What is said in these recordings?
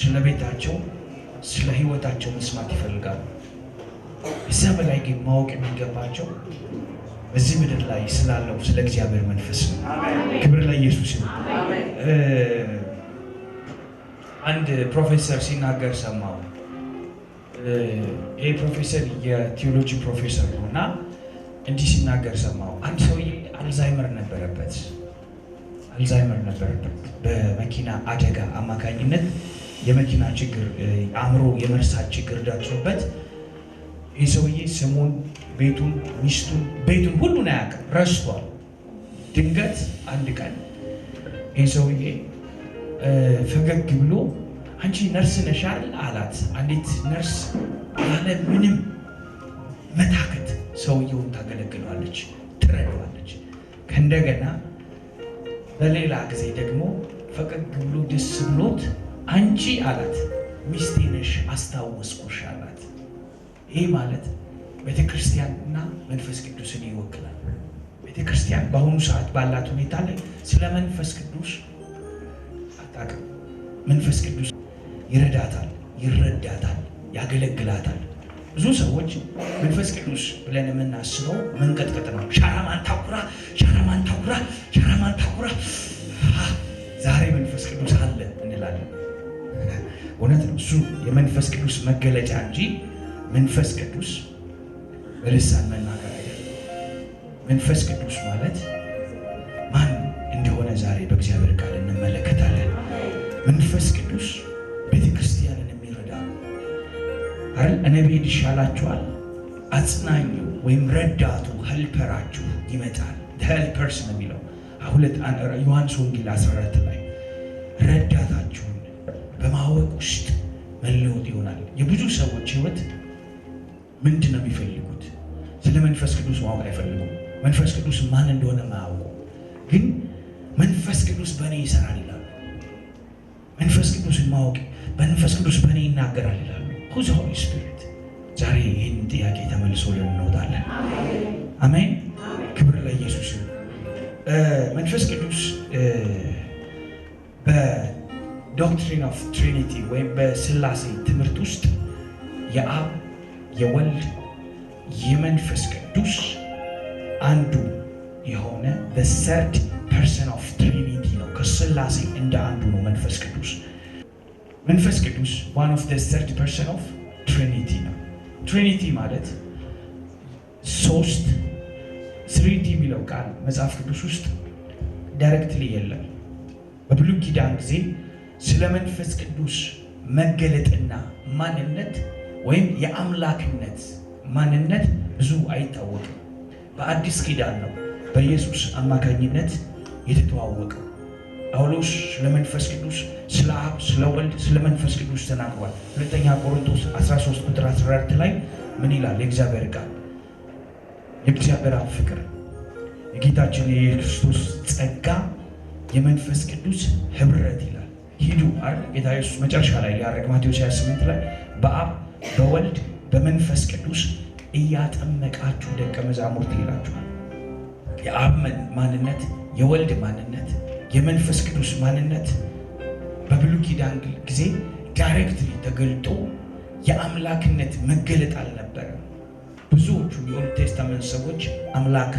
ስለ ቤታቸው ስለ ህይወታቸው መስማት ይፈልጋሉ። እዛ በላይ ግን ማወቅ የሚገባቸው በዚህ ምድር ላይ ስላለው ስለ እግዚአብሔር መንፈስ ነው። ክብር ለኢየሱስ ይሁን። አንድ ፕሮፌሰር ሲናገር ሰማሁ። ይሄ ፕሮፌሰር የቲዮሎጂ ፕሮፌሰር ነውና እንዲህ ሲናገር ሰማሁ። አንድ ሰውዬ አልዛይመር ነበረበት። በመኪና አደጋ አማካኝነት የመኪና ችግር፣ አእምሮ የመርሳት ችግር ደርሶበት ይህ ሰውዬ ስሙን፣ ቤቱን፣ ሚስቱን፣ ቤቱን ሁሉን አያውቅም፣ ረስቷል። ድንገት አንድ ቀን ይህ ሰውዬ ፈገግ ብሎ አንቺ ነርስ ነሽ አይደል አላት። አንዲት ነርስ ያለ ምንም መታከት ሰውየውን ታገለግለዋለች፣ ትረዳዋለች። ከእንደገና በሌላ ጊዜ ደግሞ ፈገግ ብሎ ደስ ብሎት አንቺ አላት ሚስቴ ነሽ አስታወስኩሽ አላት። ይህ ማለት ቤተክርስቲያንና መንፈስ ቅዱስን ይወክላል። ቤተክርስቲያን በአሁኑ ሰዓት ባላት ሁኔታ ላይ ስለ መንፈስ ቅዱስ አታውቅም። መንፈስ ቅዱስ ይረዳታል፣ ይረዳታል፣ ያገለግላታል። ብዙ ሰዎች መንፈስ ቅዱስ ብለን የምናስበው መንቀጥቀጥ ነው። ሻራማን ታኩራ ዛሬ መንፈስ ቅዱስ አለ እንላለን። እውነት ነው፣ እሱ የመንፈስ ቅዱስ መገለጫ እንጂ መንፈስ ቅዱስ በልሳን መናገር አይደለም። መንፈስ ቅዱስ ማለት ማን እንደሆነ ዛሬ በእግዚአብሔር ቃል እንመለከታለን። መንፈስ ቅዱስ ቤተክርስቲያንን የሚረዳ አይደል? እኔ ብሄድ ይሻላችኋል፣ አጽናኙ ወይም ረዳቱ ሄልፐራችሁ ይመጣል። ሄልፐርስ ነው የሚለው ዮሐንስ ወንጌል 14 ላይ ረዳታችሁን በማወቅ ውስጥ መለወጥ ይሆናል። የብዙ ሰዎች ህይወት ምንድን ነው የሚፈልጉት? ስለ መንፈስ ቅዱስ ማወቅ አይፈልጉም። መንፈስ ቅዱስ ማን እንደሆነ ማያውቁ፣ ግን መንፈስ ቅዱስ በእኔ ይሰራል ይላሉ። መንፈስ ቅዱስን ማወቅ መንፈስ ቅዱስ በእኔ ይናገራል ይላሉ። ሁዝ ሆሊ ስፒሪት። ዛሬ ይህን ጥያቄ ተመልሶልን እንወጣለን። አሜን። ክብር ለኢየሱስ ይሁን። መንፈስ ቅዱስ በዶክትሪን ኦፍ ትሪኒቲ ወይም በስላሴ ትምህርት ውስጥ የአብ የወልድ የመንፈስ ቅዱስ አንዱ የሆነ the third person of Trinity ነው። ከስላሴ እንደ አንዱ ነው መንፈስ ቅዱስ። መንፈስ ቅዱስ one of the third person of Trinity ነው። ትሪኒቲ ማለት ሶስት 3D የሚለው ቃል መጽሐፍ ቅዱስ ውስጥ ዳይሬክትሊ የለም። በብሉይ ኪዳን ጊዜ ስለ መንፈስ ቅዱስ መገለጥና ማንነት ወይም የአምላክነት ማንነት ብዙ አይታወቅም። በአዲስ ኪዳን ነው በኢየሱስ አማካኝነት የተተዋወቀው። ጳውሎስ ስለ መንፈስ ቅዱስ፣ ስለ አብ፣ ስለ ወልድ፣ ስለ መንፈስ ቅዱስ ተናግሯል። ሁለተኛ ቆሮንቶስ 13 ቁጥር 14 ላይ ምን ይላል? የእግዚአብሔር ቃል የእግዚአብሔር አብ ፍቅር፣ የጌታችን የኢየሱስ ጸጋ፣ የመንፈስ ቅዱስ ህብረት ይላል። ሂዱ አይደል ጌታ ኢየሱስ መጨረሻ ላይ ያረግ ማቴዎስ 28 ላይ በአብ በወልድ በመንፈስ ቅዱስ እያጠመቃችሁ ደቀ መዛሙርት ይላችኋል። የአብ ማንነት፣ የወልድ ማንነት፣ የመንፈስ ቅዱስ ማንነት በብሉይ ኪዳን ጊዜ ዳይሬክትሊ ተገልጦ የአምላክነት መገለጥ አልነበረም። ብዙዎቹ የኦልድ ቴስታመንት ሰዎች አምላክ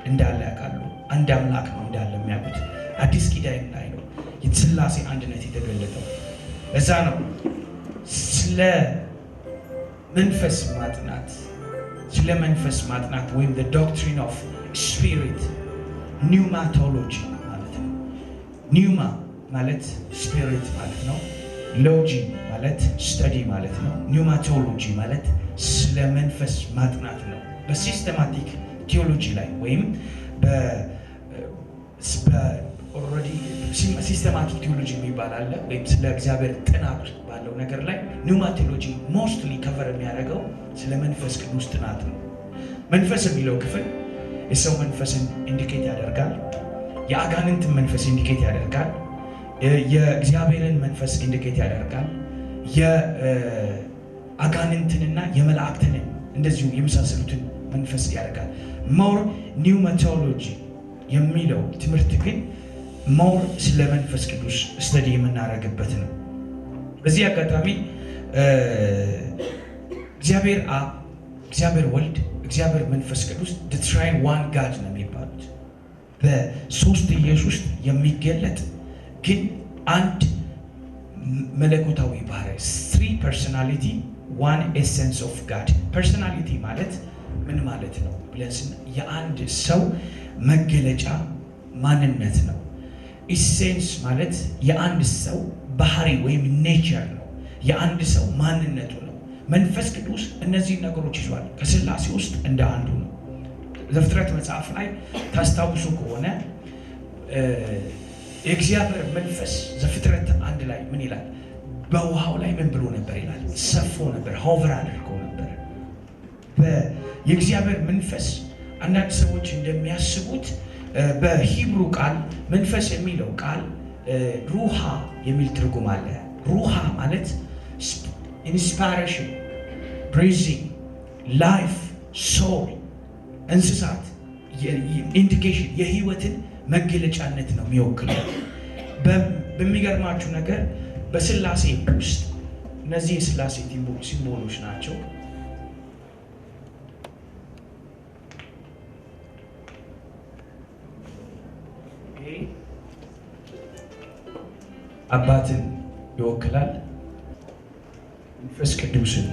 እንዳለ ያውቃሉ። አንድ አምላክ ነው እንዳለ የሚያውቁት። አዲስ ኪዳን ላይ ነው የሥላሴ አንድነት የተገለጠው። ለዛ ነው ስለ መንፈስ ማጥናት ወይም the doctrine of spirit ኒውማቶሎጂ ማለት ነው። ኒውማ ማለት ስፒሪት ማለት ነው። ሎጂ ማለት ስተዲ ማለት ነው። ኒውማቶሎጂ ማለት ስለ መንፈስ ማጥናት ነው። በሲስተማቲክ ቲዮሎጂ ላይ ወይም ኦልሬዲ ሲስተማቲክ ቲዮሎጂ የሚባል አለ፣ ወይም ስለ እግዚአብሔር ጥናት ባለው ነገር ላይ ኒውማቶሎጂ ሞስትሊ ከቨር የሚያደርገው ስለ መንፈስ ቅዱስ ጥናት ነው። መንፈስ የሚለው ክፍል የሰው መንፈስን ኢንዲኬት ያደርጋል፣ የአጋንንትን መንፈስ ኢንዲኬት ያደርጋል፣ የእግዚአብሔርን መንፈስ ኢንዲኬት ያደርጋል፣ የአጋንንትንና የመላእክትንን እንደዚሁ የመሳሰሉትን መንፈስ ያደርጋል። ሞር ኒውማቶሎጂ የሚለው ትምህርት ግን ሞር ስለ መንፈስ ቅዱስ ስተዲ የምናደርግበት ነው። በዚህ አጋጣሚ እግዚአብሔር አብ፣ እግዚአብሔር ወልድ፣ እግዚአብሔር መንፈስ ቅዱስ the trine one God ነው የሚባሉት። በሶስት ኢየሱስ የሚገለጥ ግን አንድ መለኮታዊ ባህሪ 3 personality one essence of God። personality ማለት ምን ማለት ነው ብለን የአንድ ሰው መገለጫ ማንነት ነው። ኢሴንስ ማለት የአንድ ሰው ባህሪ ወይም ኔቸር ነው፣ የአንድ ሰው ማንነቱ ነው። መንፈስ ቅዱስ እነዚህ ነገሮች ይዟል። ከሥላሴ ውስጥ እንደ አንዱ ነው። ዘፍጥረት መጽሐፍ ላይ ታስታውሱ ከሆነ የእግዚአብሔር መንፈስ ዘፍጥረት 1 ላይ ምን ይላል? በውሃው ላይ ምን ብሎ ነበር ይላል? ሰፎ ነበር፣ ሆቨር አድርጎ ነበር። የእግዚአብሔር መንፈስ አንዳንድ ሰዎች እንደሚያስቡት በሂብሩ ቃል መንፈስ የሚለው ቃል ሩሃ የሚል ትርጉም አለ። ሩሃ ማለት ኢንስፓይሬሽን፣ ብሪዚንግ፣ ላይፍ፣ ሶል፣ እንስሳት ኢንዲኬሽን የህይወትን መገለጫነት ነው የሚወክለው። በሚገርማችሁ ነገር በሥላሴ ውስጥ እነዚህ የሥላሴ ሲምቦሎች ናቸው። አባትን ይወክላል፣ መንፈስ ቅዱስን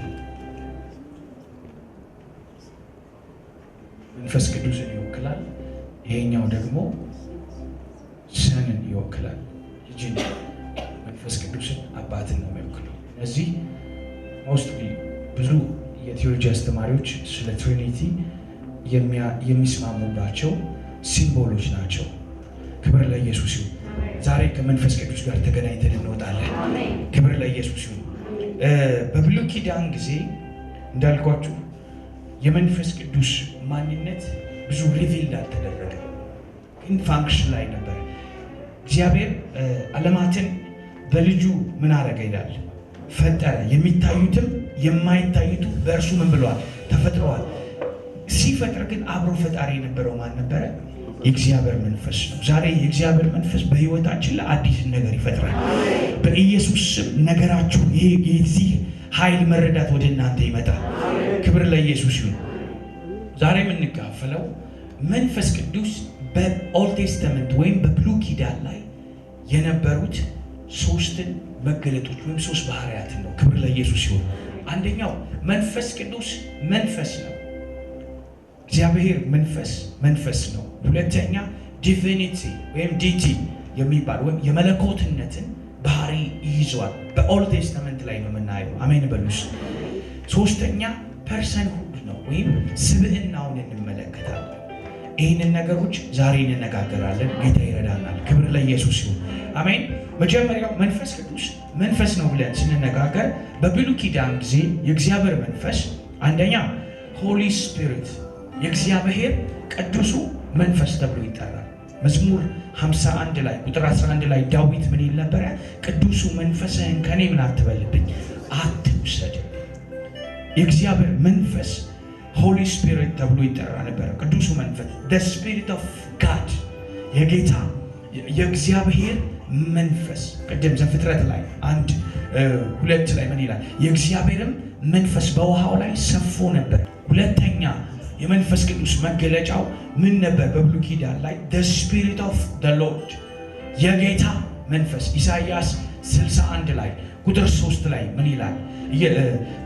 ይወክላል። ይሄኛው ደግሞ ሰንን ይወክላል፣ ልጅን። መንፈስ ቅዱስን አባትን ነው የሚወክለው። እነዚህ ሞስትሊ ብዙ የቴዎሎጂ አስተማሪዎች ስለ ትሪኒቲ የሚስማሙባቸው ሲምቦሎች ናቸው። ክብር ለኢየሱስ ይሁን። ዛሬ ከመንፈስ ቅዱስ ጋር ተገናኝተን እንወጣለን። ክብር ለኢየሱስ ይሁን። በብሉይ ኪዳን ጊዜ እንዳልኳችሁ የመንፈስ ቅዱስ ማንነት ብዙ ሪቪል አልተደረገ፣ ግን ፋንክሽን ላይ ነበር። እግዚአብሔር ዓለማትን በልጁ ምን አደረገ ይላል? ፈጠረ። የሚታዩትም የማይታዩት በእርሱ ምን ብለዋል? ተፈጥረዋል። ሲፈጥር ግን አብሮ ፈጣሪ የነበረው ማን ነበረ? የእግዚአብሔር መንፈስ ነው። ዛሬ የእግዚአብሔር መንፈስ በሕይወታችን ለአዲስ ነገር ይፈጥራል። በኢየሱስ ስም ነገራችሁ የዚህ ኃይል መረዳት ወደ እናንተ ይመጣል። ክብር ለኢየሱስ ይሁን። ዛሬ የምንካፈለው መንፈስ ቅዱስ በኦልድ ቴስተመንት ወይም በብሉይ ኪዳን ላይ የነበሩት 3 መገለጦች ወይም 3 ባህሪያትን ነው። ክብር ለኢየሱስ ይሁን። አንደኛው መንፈስ ቅዱስ መንፈስ ነው። እግዚአብሔር መንፈስ ነው። ሁለተኛ ዲቪኒቲ ወይም ዲቲ የሚባል ወይም የመለኮትነትን ባህሪ ይዟል። በኦልድ ቴስተመንት ላይ ነው የምናየው። አሜን በሉስ። ሶስተኛ ፐርሰንሁድ ነው ወይም ስብዕናውን እንመለከታለን። ይህንን ነገሮች ዛሬ እንነጋገራለን። ጌታ ይረዳናል። ክብር ለኢየሱስ ይሁን። አሜን። መጀመሪያው መንፈስ ቅዱስ መንፈስ ነው ብለን ስንነጋገር በብሉይ ኪዳን ጊዜ የእግዚአብሔር መንፈስ አንደኛ ሆሊ ስፒሪት የእግዚአብሔር ቅዱሱ መንፈስ ተብሎ ይጠራል። መዝሙር 51 ላይ ቁጥር 11 ላይ ዳዊት ምን ይል ነበረ? ቅዱሱ መንፈስህን ከኔ ምን አትበልብኝ፣ አትውሰድ። የእግዚአብሔር መንፈስ ሆሊ ስፒሪት ተብሎ ይጠራ ነበረ። ቅዱሱ መንፈስ the spirit of God የጌታ የእግዚአብሔር መንፈስ። ቅድም ዘፍጥረት ላይ 1:2 ላይ ምን ይላል? የእግዚአብሔርም መንፈስ በውሃው ላይ ሰፎ ነበር። ሁለተኛ የመንፈስ ቅዱስ መገለጫው ምን ነበር? በብሉይ ኪዳን ላይ the spirit of the Lord የጌታ መንፈስ። ኢሳይያስ 61 ላይ ቁጥር 3 ላይ ምን ይላል?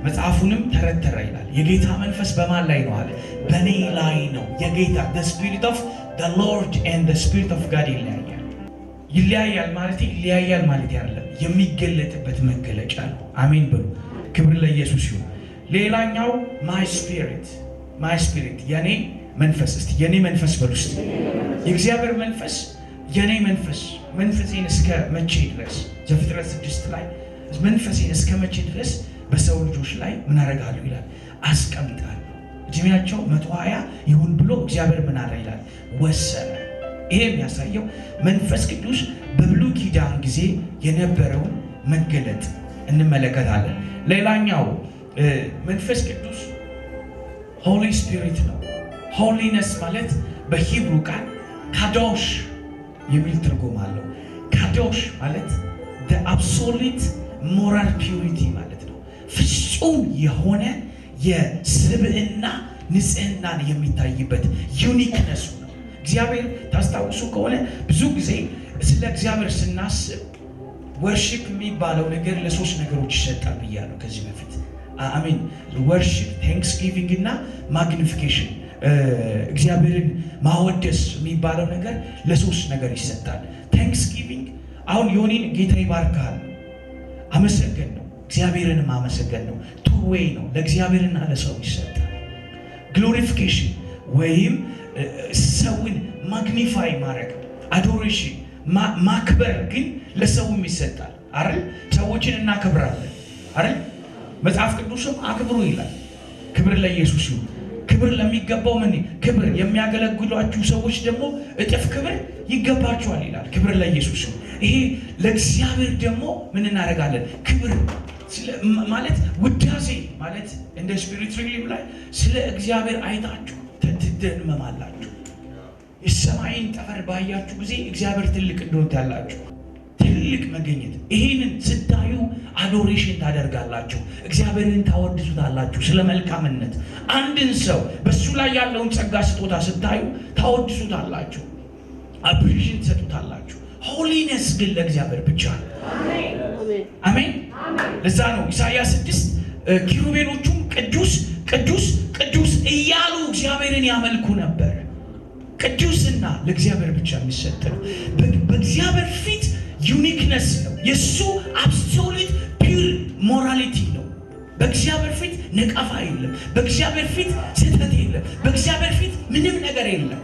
መጽሐፉንም ተረተረ ይላል። የጌታ መንፈስ በማን ላይ ነው አለ? በኔ ላይ ነው። የጌታ the spirit of the Lord and the spirit of God ይለያያል ማለት አይደለም፣ የሚገለጥበት መገለጫ ነው። አሜን በሉ። ክብር ለኢየሱስ ይሁን። ሌላኛው my spirit የኔ መንፈስ። እስቲ የኔ መንፈስ በሉ እስቲ። የእግዚአብሔር መንፈስ የኔ መንፈሴን እስከ መቼ ድረስ? ዘፍጥረት 6 ላይ መንፈሴን እስከ መቼ ድረስ በሰው ልጆች ላይ ምን አደርጋለሁ ይላል? አስቀምጣለሁ። እድሜያቸው 120 ይሁን ብሎ እግዚአብሔር ምን አለ ይላል? ወሰነ። ይሄ የሚያሳየው መንፈስ ቅዱስ በብሉይ ኪዳን ጊዜ የነበረውን መገለጥ እንመለከታለን። ሌላኛው መንፈስ ቅዱስ ሆሊ ስፒሪት ነው። ሆሊነስ ማለት በሂብሩ ቃል ካዶሽ የሚል ትርጉም አለው። ካዶሽ ማለት the absolute ሞራል ፒዩሪቲ ማለት ነው። ፍጹም የሆነ የስብዕና ንጽህናን የሚታይበት ዩኒክነሱ ነው። እግዚአብሔር ታስታውሱ ከሆነ ብዙ ጊዜ ስለ እግዚአብሔር ስናስብ ወርሺፕ የሚባለው ነገር ለሶስት ነገሮች ይሰጣል ብያለሁ ከዚህ በፊት አሜን። ወርሺፕ፣ ቴንክስጊቪንግ እና ማግኒፊኬሽን እግዚአብሔርን ማወደስ የሚባለው ነገር ለሶስት ነገር ይሰጣል። ቴንክስጊቪንግ አሁን ዮኒን ጌታ ይባርካል አመሰገን ነው፣ እግዚአብሔርንም አመሰገን ነው፣ ቱዌይ ነው፣ ለእግዚአብሔርና ለሰው ይሰጣል። ግሎሪፊኬሽን ወይም ሰውን ማግኒፋይ ማድረግ አዶሬሽን ማክበር ግን ለሰውም ይሰጣል አይደል? ሰዎችን እናከብራለን አይደል? መጽሐፍ ቅዱስም አክብሩ ይላል። ክብር ለኢየሱስ ይሁን። ክብር ለሚገባው ምን ክብር የሚያገለግሏችሁ ሰዎች ደግሞ እጥፍ ክብር ይገባቸዋል ይላል። ክብር ለኢየሱስ ይሁን። ይሄ ለእግዚአብሔር ደግሞ ምን እናደርጋለን? ክብር ማለት ውዳሴ ማለት እንደ ስፒሪት ሪሊም ላይ ስለ እግዚአብሔር አይታችሁ ትደመማላችሁ። የሰማይን ጠፈር ባያችሁ ጊዜ እግዚአብሔር ትልቅ እንደሆነ ያላችሁ ትልቅ መገኘት። ይሄንን ስታዩ አዶሬሽን ታደርጋላችሁ፣ እግዚአብሔርን ታወድሱታላችሁ። ስለ መልካምነት አንድን ሰው በሱ ላይ ያለውን ጸጋ ስጦታ ስታዩ ታወድሱታላችሁ፣ አፕሪሺየት ትሰጡታላችሁ። ሆሊነስ ግን ለእግዚአብሔር ብቻ ነው። አሜን። ለዛ ነው ኢሳይያስ 6 ኪሩቤሎቹም ቅዱስ ቅዱስ ቅዱስ እያሉ እግዚአብሔርን ያመልኩ ነበር። ቅዱስና ለእግዚአብሔር ብቻ የሚሰጥ ነው። በእግዚአብሔር ፊት ዩኒክነስ ነው። የሱ አብሶሉት ፒውር ሞራሊቲ ነው። በእግዚአብሔር ፊት ነቀፋ የለም። በእግዚአብሔር ፊት ስህተት የለም። በእግዚአብሔር ፊት ምንም ነገር የለም።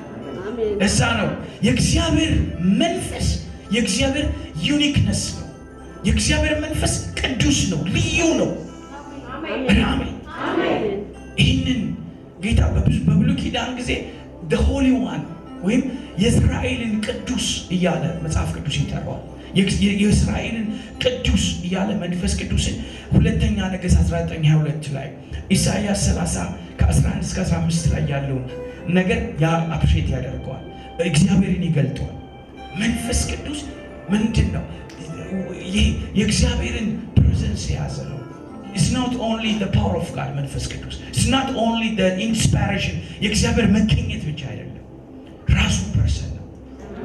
እዛ ነው የእግዚአብሔር መንፈስ የእግዚአብሔር ዩኒክነስ ነው። የእግዚአብሔር መንፈስ ቅዱስ ነው፣ ልዩ ነው። አሜን። ይህንን ጌታ በብሉይ ኪዳን ጊዜ the holy one ወይም የእስራኤልን ቅዱስ እያለ መጽሐፍ ቅዱስ ይጠራዋል። የእስራኤልን ቅዱስ እያለ መንፈስ ቅዱስን ሁለተኛ ነገሥት 19:22 ላይ ኢሳይያስ 30 ከ11 እስከ 15 ላይ ያለውን ነገር አፕሪሼት ያደርገዋል። እግዚአብሔርን ይገልጠዋል። መንፈስ ቅዱስ ምንድን ነው? የእግዚአብሔርን ፕሬዘንስ የያዘ ነው። It's not only the power of God መንፈስ ቅዱስ it's not only the inspiration የእግዚአብሔር መገኘት ብቻ አይደለም፣ ራሱ ፐርሰን ነው።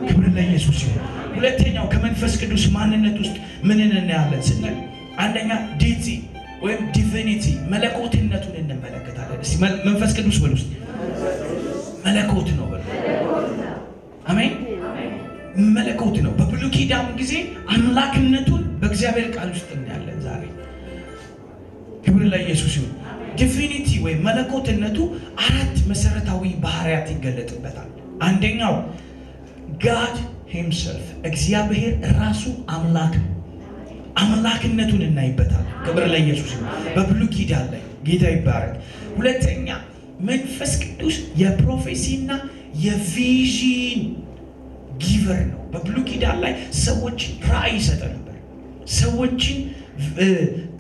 ክብር ለኢየሱስ ይሁን። ሁለተኛው ከመንፈስ ቅዱስ ማንነት ውስጥ ምን እናያለን ስንል አንደኛ ዲቲ ወይም ዲቪኒቲ መለኮትነቱን እንመለከታለን። እስቲ መንፈስ ቅዱስ በሉ ውስጥ መለኮት ነው በሉ። አሜን። መለኮት ነው። በብሉይ ኪዳን ጊዜ አምላክነቱን በእግዚአብሔር ቃል ውስጥ እናያለን። ዛሬ ክብር ለኢየሱስ ይሁን። ዲቪኒቲ ወይም መለኮትነቱ አራት መሰረታዊ ባህሪያት ይገለጥበታል። አንደኛው ጋድ ሂምሰልፍ እግዚአብሔር ራሱ አምላክ ነው። አምላክነቱን እናይበታል። ክብር ለኢየሱስ ይሁን። በብሉይ ኪዳን ላይ ጌታ ይባረክ። ሁለተኛ መንፈስ ቅዱስ የፕሮፌሲና የቪዥን ጊቨር ነው። በብሉይ ኪዳን ላይ ሰዎችን ራእይ ይሰጥ ነበር። ሰዎችን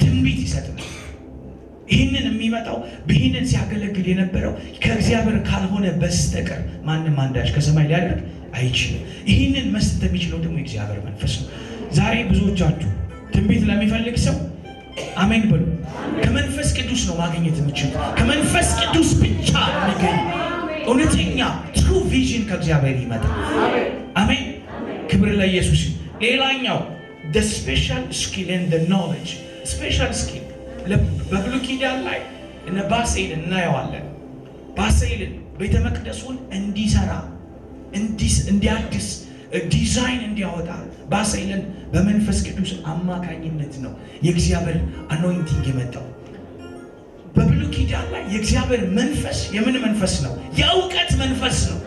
ትንቢት ይሰጥ ነበር። ይህንን የሚመጣው ይህንን ሲያገለግል የነበረው ከእግዚአብሔር ካልሆነ በስተቀር ማንም አንዳች ከሰማይ ሊያደርግ አይችልም። ይህንን መስጠት የሚችለው ደግሞ የእግዚአብሔር መንፈስ ነው። ዛሬ ብዙዎቻችሁ ትንቢት ለሚፈልግ ሰው አሜን በሉ። ከመንፈስ ቅዱስ ነው ማግኘት የምችሉት። ከመንፈስ ቅዱስ ብቻ የሚገኝ እውነተኛ ትሩ ቪዥን ከእግዚአብሔር ይመጣል። አሜን። ክብር ለኢየሱስ። ሌላኛው the special skill and the knowledge special skill በብሉይ ኪዳን ላይ እነ ባሴልን እናየዋለን። ባሴልን ቤተ መቅደሱን እንዲሰራ እንዲያድስ ዲዛይን እንዲያወጣ ባሴልን በመንፈስ ቅዱስ አማካኝነት ነው የእግዚአብሔር አኖይንቲንግ የመጣው። በብሉይ ኪዳን ላይ የእግዚአብሔር መንፈስ የምን መንፈስ ነው? የእውቀት መንፈስ ነው።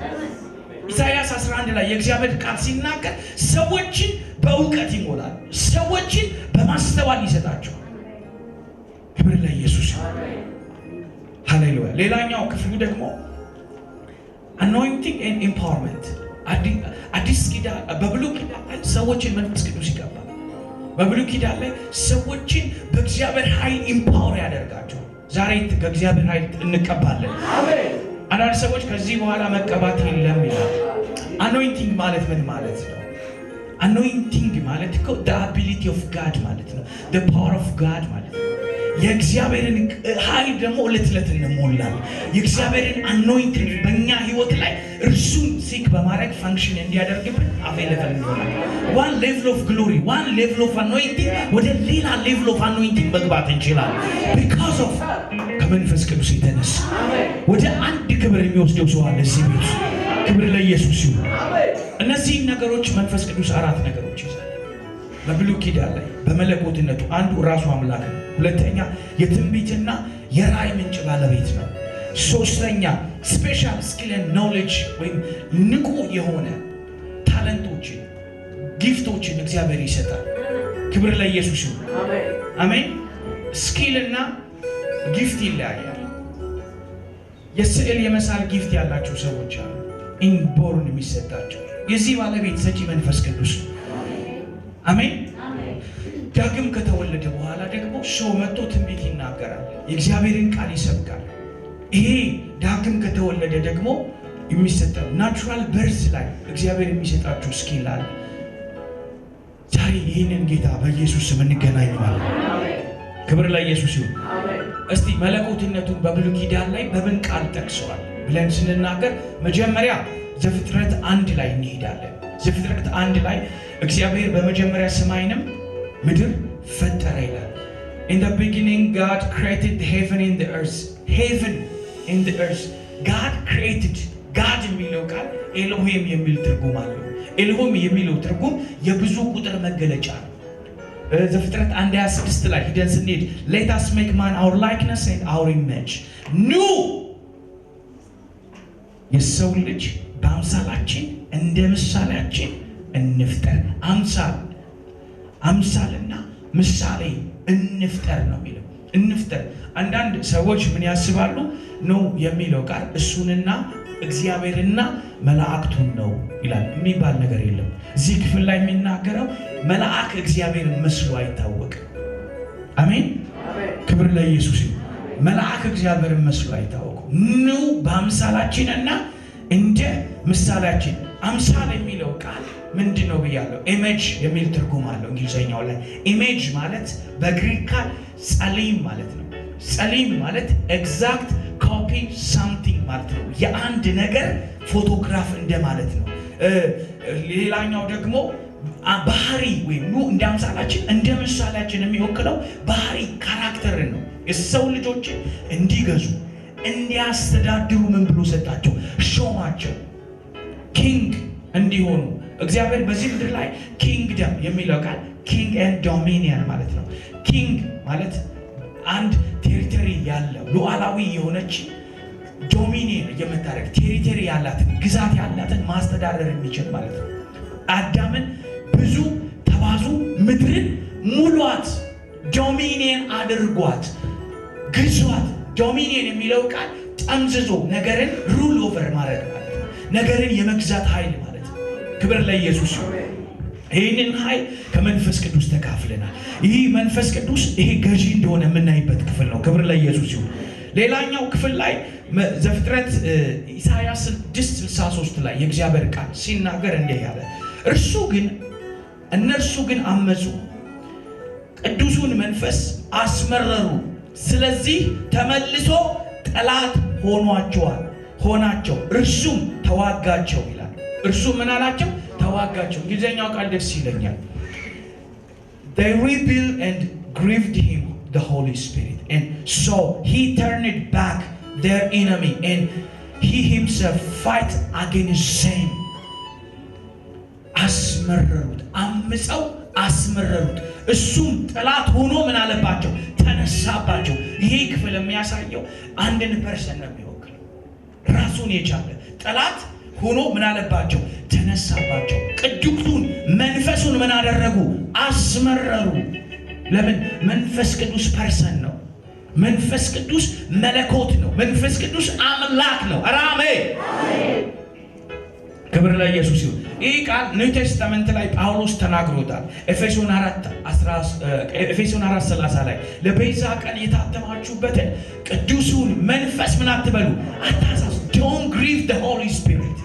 ኢሳይያስ 11 ላይ የእግዚአብሔር ቃል ሲናገር ሰዎችን በእውቀት ይሞላል፣ ሰዎችን በማስተዋል ይሰጣቸዋል። ክብር ለኢየሱስ። ሃሌሉያ። ሌላኛው ክፍሉ ደግሞ አኖይንቲንግ ኤንድ ኢምፓወርመንት። አዲስ ኪዳን በብሉይ ኪዳን ላይ ሰዎችን መንፈስ ቅዱስ ይቀባል። በብሉይ ኪዳን ላይ ሰዎችን በእግዚአብሔር ኃይል ኢምፓወር ያደርጋቸዋል። ዛሬ ከእግዚአብሔር ኃይል እንቀባለን። አንዳንድ ሰዎች ከዚህ በኋላ መቀባት የለም ይላል። አኖይንቲንግ ማለት ምን ማለት ነው? anointing ማለት እኮ the ability of God ማለት ነው። the power of God ማለት ነው። የእግዚአብሔርን ኃይል ደግሞ ዕለት እንሞላለን። የእግዚአብሔርን anointing በእኛ ህይወት ላይ እርሱን ሲክ በማድረግ ፋንክሽን እንዲያደርግብን available ይሆናል። one level of glory, one level of anointing ወደ ሌላ level of anointing መግባት እንችላለን because of ከመንፈስ ቅዱስ የተነሳ ወደ አንድ ክብር የሚወስደው ሰው አለ እዚህ ቤት። ክብር ለኢየሱስ ይሁን። እነዚህ ነገሮች መንፈስ ቅዱስ አራት ነገሮች ይዛል። በብሉይ ኪዳን ላይ በመለኮትነቱ አንዱ ራሱ አምላክ ነው። ሁለተኛ የትንቢትና የራእይ ምንጭ ባለቤት ነው። ሶስተኛ ስፔሻል ስኪል ኤንድ ኖሌጅ ወይም ንቁ የሆነ ታለንቶችን ጊፍቶችን እግዚአብሔር ይሰጣል። ክብር ለኢየሱስ ይሁን። አሜን። ስኪልና ጊፍት ይለያያል። የስዕል የመሳል ጊፍት ያላቸው ሰዎች አሉ፣ ኢንቦርን የሚሰጣቸው። የዚህ ባለቤት ሰጪ መንፈስ ቅዱስ ነው። አሜን። ዳግም ከተወለደ በኋላ ደግሞ ሰው መጥቶ ትንቢት ይናገራል፣ የእግዚአብሔርን ቃል ይሰብካል። ይሄ ዳግም ከተወለደ ደግሞ የሚሰጠው ናቹራል በርዝ ላይ እግዚአብሔር የሚሰጣቸው ስኪል አለ። ዛሬ ይህንን ጌታ በኢየሱስ ስም እንገናኛለን። ክብር ለኢየሱስ ይሁን። እስቲ መለኮትነቱን በብሉይ ኪዳን ላይ በምን ቃል ጠቅሰዋል ብለን ስንናገር መጀመሪያ ዘፍጥረት 1 ላይ እንሄዳለን። ዘፍጥረት 1 ላይ እግዚአብሔር በመጀመሪያ ሰማይንም ምድር ፈጠረ ይላል። In the beginning God created the heaven and the earth. Heaven and the earth. God created. God የሚለው ቃል ኤሎሂም የሚል ትርጉም አለው። ኤሎሂም የሚለው ትርጉም የብዙ ቁጥር መገለጫ ነው። ዘፍጥረት 1:26 ላይ ሄደን ስንሄድ let us make man our likeness and our image. ኑ የሰው ልጅ በአምሳላችን እንደ ምሳሌያችን እንፍጠር። አምሳልና ምሳሌ እንፍጠር ነው የሚለው። እንፍጠር። አንዳንድ ሰዎች ምን ያስባሉ? ነው የሚለው ቃል እሱንና እግዚአብሔርና መላእክቱን ነው ይላል። የሚባል ነገር የለም። እዚህ ክፍል ላይ የሚናገረው መልአክ እግዚአብሔርን መስሎ አይታወቅም። አሜን። ክብር ለኢየሱስ ይሁን። መልአክ እግዚአብሔርን መስሎ አይታወቅም። ኑ በአምሳላችንና እንደ ምሳሌያችን። አምሳል የሚለው ቃል ምንድነው ብያለሁ? ኢሜጅ የሚል ትርጉም አለው እንግሊዘኛው ላይ። ኢሜጅ ማለት በግሪክ ቃል ጸሊም ማለት ነው። ጸሊም ማለት ኤግዛክት ኮፒ ሳምቲንግ ማለት ነው። የአንድ ነገር ፎቶግራፍ እንደማለት ነው። ሌላኛው ደግሞ ባህሪ ወይም ኑ እንደ አምሳላችን እንደ ምሳሌያችን የሚወክለው ባህሪ ካራክተርን ነው። የሰው ልጆችን እንዲገዙ እንዲያስተዳድሩ ምን ብሎ ሰጣቸው? ሾማቸው። ኪንግ እንዲሆኑ እግዚአብሔር በዚህ ምድር ላይ ኪንግደም የሚለው ቃል ኪንግ ኤንድ ዶሚኒየን ማለት ነው። ኪንግ ማለት አንድ ቴሪቶሪ ያለው ሉዓላዊ የሆነች ዶሚኒየን የምታደርግ ቴሪቶሪ ያላትን ግዛት ያላትን ማስተዳደር የሚችል ማለት ነው። አዳምን ብዙ ተባዙ፣ ምድርን ሙሏት፣ ዶሚኒየን አድርጓት፣ ግዟት። ዶሚኒየን የሚለው ቃል ጠምዝዞ ነገርን ሩል ኦቨር ማድረግ ማለት ነው። ነገርን የመግዛት ኃይል ማለት ነው። ክብር ለኢየሱስ ይሁን። ይህንን ኃይል ከመንፈስ ቅዱስ ተካፍለናል። ይህ መንፈስ ቅዱስ ይሄ ገዢ እንደሆነ የምናይበት ክፍል ነው። ክብር ለኢየሱስ ይሁን። ሌላኛው ክፍል ላይ ዘፍጥረት ኢሳይያስ 6:63 ላይ የእግዚአብሔር ቃል ሲናገር እንዲህ ያለ፣ እነርሱ ግን አመፁ፣ ቅዱሱን መንፈስ አስመረሩ፣ ስለዚህ ተመልሶ ጠላት ሆናቸው፣ እርሱም ተዋጋቸው ይላል። እርሱ ምን አላቸው? ተዋጋቸው። እንግሊዘኛው ቃል ደስ ይለኛል። They rebelled and grieved him, the Holy Spirit, and so he turned back their enemy and he himself fight against them. አስመረሩት፣ አምፀው አስመረሩት፣ እሱም ጠላት ሆኖ ምን አለባቸው? ተነሳባቸው። ይሄ ክፍል የሚያሳየው አንድን ፐርሰን ነው የሚወክለው። ራሱን የቻለ ጠላት ሆኖ ምን አለባቸው? ተነሳባቸው። ቅዱሱን መንፈሱን ምን አደረጉ? አስመረሩ። ለምን? መንፈስ ቅዱስ ፐርሰን ነው። መንፈስ ቅዱስ መለኮት ነው። መንፈስ ቅዱስ አምላክ ነው። አሜን። ክብር ለኢየሱስ ይሁን። ይህ ቃል ኒው ቴስተመንት ላይ ጳውሎስ ተናግሮታል። ኤፌሶን 4:30 ላይ ለቤዛ ቀን የታተማችሁበትን ቅዱሱን መንፈስ ምን አትበሉ? አታሳሱ። Don't grieve the Holy Spirit።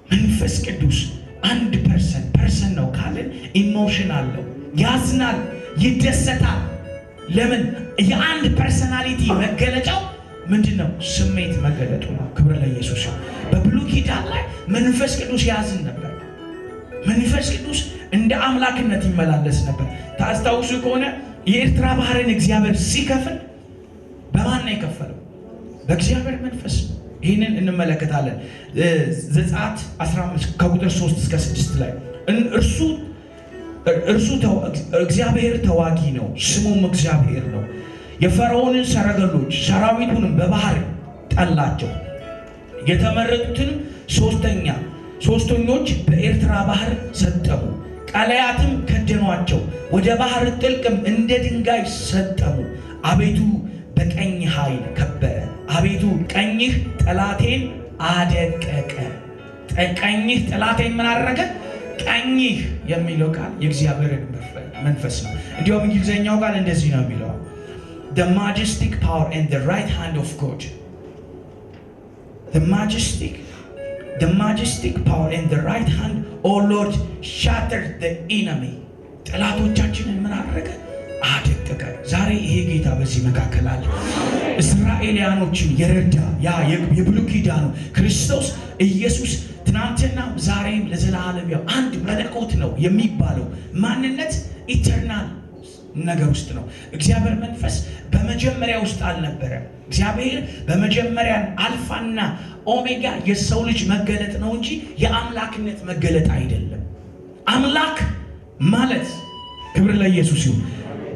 መንፈስ ቅዱስ አንድ ፐርሰን ፐርሰን ነው ካልን ኢሞሽናል ነው፣ ያዝናል፣ ይደሰታል። ለምን? የአንድ ፐርሰናሊቲ መገለጫው ምንድነው? ስሜት መገለጡ ነው። ክብር ለኢየሱስ። በብሉይ ኪዳን ላይ መንፈስ ቅዱስ ያዝን ነበር። መንፈስ ቅዱስ እንደ አምላክነት ይመላለስ ነበር። ታስታውሱ ከሆነ የኤርትራ ባህርን እግዚአብሔር ሲከፍል በማን ነው የከፈለው? በእግዚአብሔር መንፈስ። ይህንን እንመለከታለን። ዘጸአት 15 ከቁጥር 3 እስከ 6 ላይ እርሱ እግዚአብሔር ተዋጊ ነው፣ ስሙም እግዚአብሔር ነው። የፈርዖንን ሰረገሎች ሰራዊቱንም በባህር ጠላቸው። የተመረጡትንም ሶስተኞች በኤርትራ ባህር ሰጠሙ። ቀላያትም ከደኗቸው፣ ወደ ባህር ጥልቅም እንደ ድንጋይ ሰጠሙ። አቤቱ በቀኝ ኃይል ከበረ። አቤቱ ቀኝህ ጠላቴን አደቀቀ። ቀኝህ ጠላቴን ምን አደረገ? ቀኝህ የሚለው ቃል የእግዚአብሔር መንፈስ ነው። እንዲሁም እንግሊዝኛው ቃል እንደዚህ ነው የሚለው the majestic power and the right hand of God. The majestic power and the right hand, oh Lord, shattered the enemy. ጠላቶቻችንን ምን አደረገ? አደቀቀ። ዛሬ ይሄ ጌታ በዚህ መካከል አለ። እስራኤላውያኖችን የረዳ ያ የብሉይ ኪዳኑ ክርስቶስ ኢየሱስ ትናንትና ዛሬም ለዘላለም ያው አንድ መለኮት ነው የሚባለው ማንነት ኢተርናል ነገር ውስጥ ነው። እግዚአብሔር መንፈስ በመጀመሪያ ውስጥ አልነበረም። እግዚአብሔር በመጀመሪያ አልፋና ኦሜጋ የሰው ልጅ መገለጥ ነው እንጂ የአምላክነት መገለጥ አይደለም። አምላክ ማለት ክብር ለኢየሱስ ይሁን፣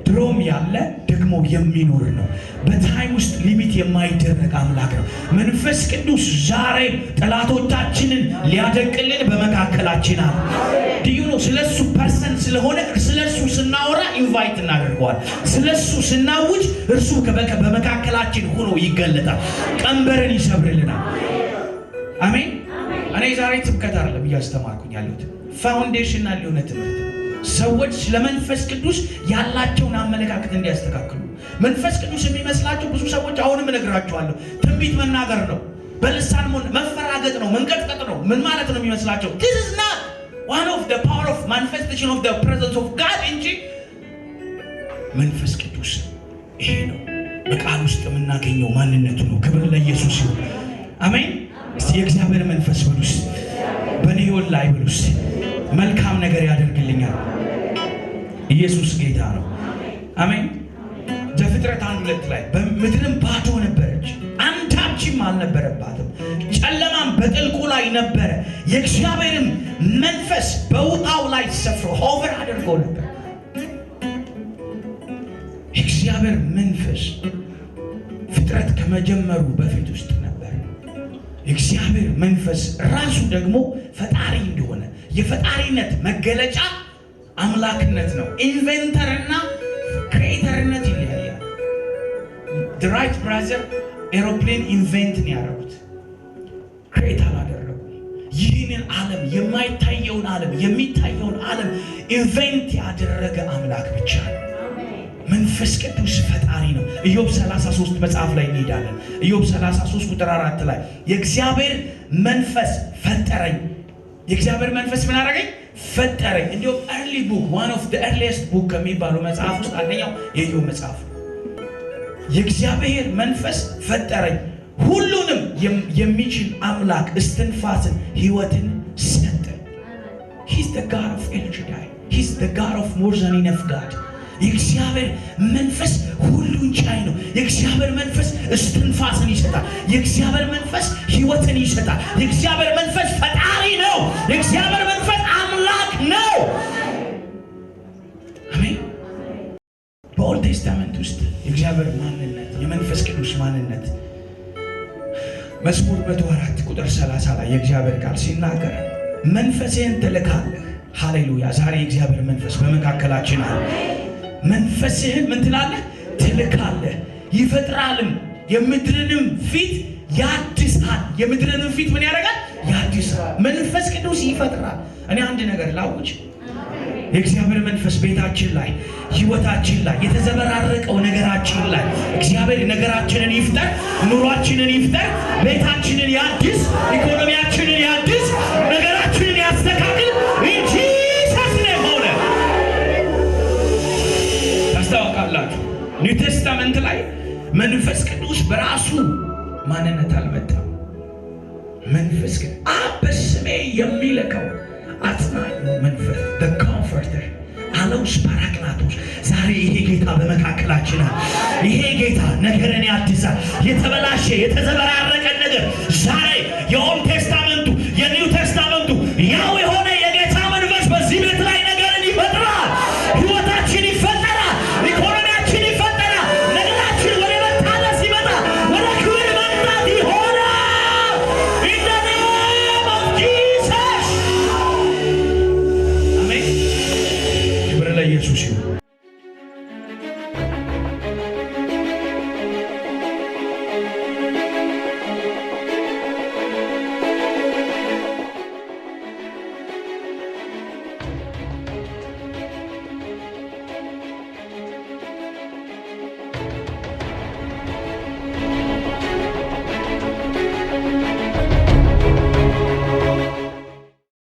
ድሮም ያለ ደግሞ የሚኖር ነው። በታይም ውስጥ ሊሚት የማይደረግ አምላክ ነው። መንፈስ ቅዱስ ዛሬም ጠላቶቻችንን ሊያደቅልን በመካከላችን አለ። ዲዩ ነው። ስለሱ ፐርሰን ስለሆነ ስለሱ ስናወራ ኢንቫይት እናደርገዋል። ስለሱ ስናውጅ እርሱ በመካከላችን ሆኖ ይገለጣል። ቀንበርን ይሰብርልናል። አሜን። እኔ ዛሬ ትብከት አይደለም እያስተማርኩኝ ያለሁት ፋውንዴሽናል የሆነ ትምህርት ነው። ሰዎች ለመንፈስ ቅዱስ ያላቸውን አመለካከት እንዲያስተካክሉ። መንፈስ ቅዱስ የሚመስላቸው ብዙ ሰዎች አሁንም እነግራቸዋለሁ ትንቢት መናገር ነው፣ በልሳን መፈራገጥ ነው፣ መንቀጥቀጥ ነው። ምን ማለት ነው የሚመስላቸው? this is not one of the power of manifestation of the presence of God እንጂ መንፈስ ቅዱስ ይሄ ነው በቃል ውስጥ የምናገኘው ማንነቱ ነው። ክብር ለኢየሱስ ይሁን። አሜን። እስቲ የእግዚአብሔር መንፈስ በሉስ በኔ ላይ በሉስ መልካም ነገር ያደርግልኛል። ኢየሱስ ጌታ ነው። አሜን። ዘፍጥረት 1:2 ላይ ምድርም ባዶ ነበረች፣ አንዳችም አልነበረባትም፣ ጨለማም በጥልቁ ላይ ነበረ፣ የእግዚአብሔርም መንፈስ በውሃው ላይ ሰፍሮ ሆቨር አድርጎ ነበር። የእግዚአብሔር መንፈስ ፍጥረት ከመጀመሩ በፊት ውስጥ ነበር። የእግዚአብሔር መንፈስ ራሱ ደግሞ ፈጣሪ እንደሆነ የፈጣሪነት መገለጫ አምላክነት ነው። ኢንቨንተርና ክሬተርነት ይለያያል። the right brother ኤሮፕሌን ኢንቨንት ነው ያደረጉት፣ ክሬት አላደረጉ። ይህንን ዓለም የማይታየውን ዓለም የሚታየውን ዓለም ኢንቨንት ያደረገ አምላክ ብቻ ነው። መንፈስ ቅዱስ ፈጣሪ ነው። ኢዮብ 33 መጽሐፍ ላይ እንሄዳለን። ኢዮብ 33 ቁጥር 4 ላይ የእግዚአብሔር መንፈስ ፈጠረኝ። የእግዚአብሔር መንፈስ ምን አደረገኝ? ፈጠረኝ። እንዲሁም early book, one of the earliest book ከሚባሉ መጽሐፍ ውስጥ አንደኛው የኢዮብ መጽሐፍ። የእግዚአብሔር መንፈስ ፈጠረኝ፣ ሁሉንም የሚችል አምላክ እስትንፋስን ሕይወትን ሰጠኝ። he's the God of El Shaddai, he's the God of more than enough God። የእግዚአብሔር መንፈስ ሁሉን ቻይ ነው። የእግዚአብሔር መንፈስ እስትንፋስን ይሰጣል። የእግዚአብሔር መንፈስ ሕይወትን ይሰጣል። የእግዚአብሔር መንፈስ ፈጣሪ ነው። የእግዚአብሔር መንፈስ አምላክ ነው። አሜን። በኦልድ ቴስታመንት ውስጥ የእግዚአብሔር ማንነት የመንፈስ ቅዱስ ማንነት መዝሙር 104 ቁጥር 30 ላይ የእግዚአብሔር ቃል ሲናገር መንፈስህን ትልካለህ። ሃሌሉያ። ዛሬ የእግዚአብሔር መንፈስ በመካከላችን አለ። መንፈስህን ምን ትላለህ? ትልካለህ። ይፈጥራልም፣ የምድርንም ፊት ያድሳል። የምድርንም ፊት ምን ያደርጋል? ያድሳል። መንፈስ ቅዱስ ይፈጥራል። እኔ አንድ ነገር ላውጅ። የእግዚአብሔር መንፈስ ቤታችን ላይ ሕይወታችን ላይ የተዘበራረቀው ነገራችን ላይ እግዚአብሔር ነገራችንን ይፍጠር፣ ኑሯችንን ይፍጠር፣ ቤታችንን ያድስ፣ ኢኮኖሚያችንን ያድስ፣ ነገራችንን ያስተካክል እንጂ ኒው ቴስታመንት ላይ መንፈስ ቅዱስ በራሱ ማንነት አልመጣም። መንፈስ ቅዱስ አብ በስሜ የሚልከው አጽናኙ መንፈስ the comforter አለውስ ፓራክላቶስ። ዛሬ ይሄ ጌታ በመካከላችን አለ። ይሄ ጌታ ነገርን ያድሳል። የተበላሸ የተዘበራ